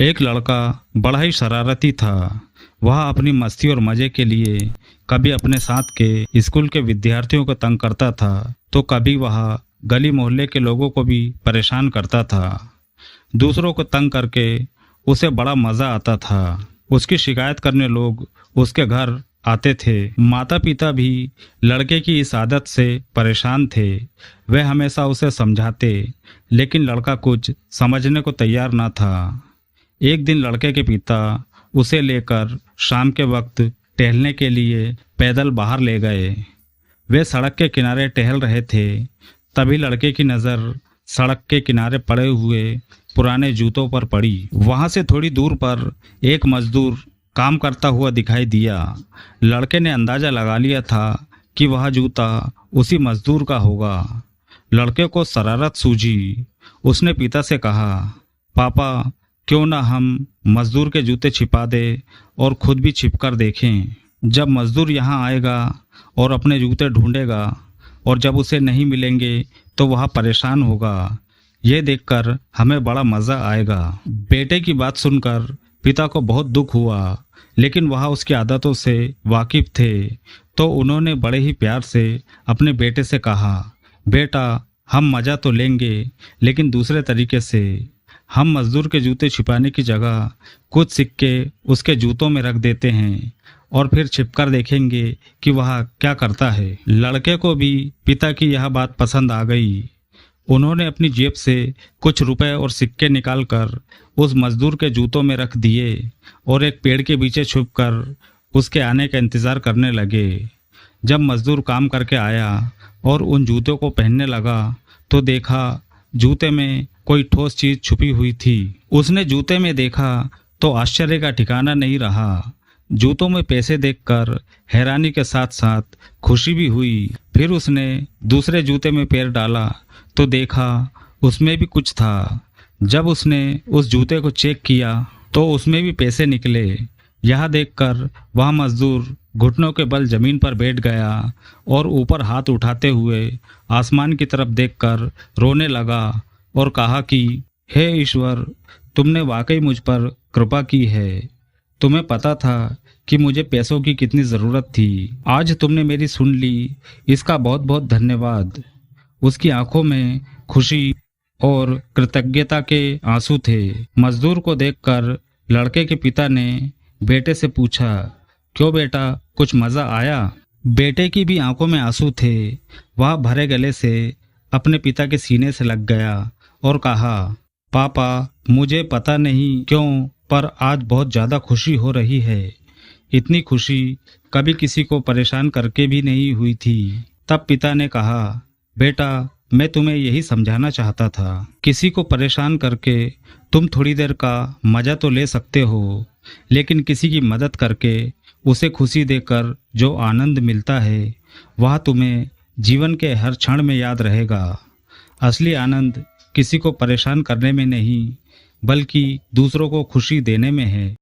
एक लड़का बड़ा ही शरारती था। वह अपनी मस्ती और मजे के लिए कभी अपने साथ के स्कूल के विद्यार्थियों को तंग करता था, तो कभी वह गली मोहल्ले के लोगों को भी परेशान करता था। दूसरों को तंग करके उसे बड़ा मजा आता था। उसकी शिकायत करने लोग उसके घर आते थे। माता पिता भी लड़के की इस आदत से परेशान थे। वे हमेशा उसे समझाते, लेकिन लड़का कुछ समझने को तैयार न था। एक दिन लड़के के पिता उसे लेकर शाम के वक्त टहलने के लिए पैदल बाहर ले गए। वे सड़क के किनारे टहल रहे थे, तभी लड़के की नज़र सड़क के किनारे पड़े हुए पुराने जूतों पर पड़ी। वहां से थोड़ी दूर पर एक मजदूर काम करता हुआ दिखाई दिया। लड़के ने अंदाजा लगा लिया था कि वह जूता उसी मजदूर का होगा। लड़के को शरारत सूझी। उसने पिता से कहा, पापा, क्यों ना हम मजदूर के जूते छिपा दे और खुद भी छिप कर देखें। जब मजदूर यहाँ आएगा और अपने जूते ढूंढेगा और जब उसे नहीं मिलेंगे तो वह परेशान होगा। ये देखकर हमें बड़ा मज़ा आएगा। बेटे की बात सुनकर पिता को बहुत दुख हुआ, लेकिन वह उसकी आदतों से वाकिफ थे, तो उन्होंने बड़े ही प्यार से अपने बेटे से कहा, बेटा, हम मज़ा तो लेंगे, लेकिन दूसरे तरीके से। हम मजदूर के जूते छिपाने की जगह कुछ सिक्के उसके जूतों में रख देते हैं और फिर छिपकर देखेंगे कि वह क्या करता है। लड़के को भी पिता की यह बात पसंद आ गई। उन्होंने अपनी जेब से कुछ रुपए और सिक्के निकालकर उस मजदूर के जूतों में रख दिए और एक पेड़ के पीछे छुपकर उसके आने का इंतजार करने लगे। जब मजदूर काम करके आया और उन जूतों को पहनने लगा तो देखा जूते में कोई ठोस चीज छुपी हुई थी। उसने जूते में देखा तो आश्चर्य का ठिकाना नहीं रहा। जूतों में पैसे देखकर हैरानी के साथ साथ खुशी भी हुई। फिर उसने दूसरे जूते में पैर डाला तो देखा उसमें भी कुछ था। जब उसने उस जूते को चेक किया तो उसमें भी पैसे निकले। यह देखकर वह मजदूर घुटनों के बल जमीन पर बैठ गया और ऊपर हाथ उठाते हुए आसमान की तरफ देखकर रोने लगा और कहा कि हे ईश्वर, तुमने वाकई मुझ पर कृपा की है। तुम्हें पता था कि मुझे पैसों की कितनी ज़रूरत थी। आज तुमने मेरी सुन ली, इसका बहुत बहुत धन्यवाद। उसकी आंखों में खुशी और कृतज्ञता के आंसू थे। मजदूर को देखकर लड़के के पिता ने बेटे से पूछा, क्यों बेटा, कुछ मज़ा आया? बेटे की भी आंखों में आंसू थे। वह भरे गले से अपने पिता के सीने से लग गया और कहा, पापा, मुझे पता नहीं क्यों पर आज बहुत ज़्यादा खुशी हो रही है। इतनी खुशी कभी किसी को परेशान करके भी नहीं हुई थी। तब पिता ने कहा, बेटा, मैं तुम्हें यही समझाना चाहता था। किसी को परेशान करके तुम थोड़ी देर का मज़ा तो ले सकते हो, लेकिन किसी की मदद करके उसे खुशी देकर जो आनंद मिलता है वह तुम्हें जीवन के हर क्षण में याद रहेगा। असली आनंद किसी को परेशान करने में नहीं, बल्कि दूसरों को खुशी देने में है।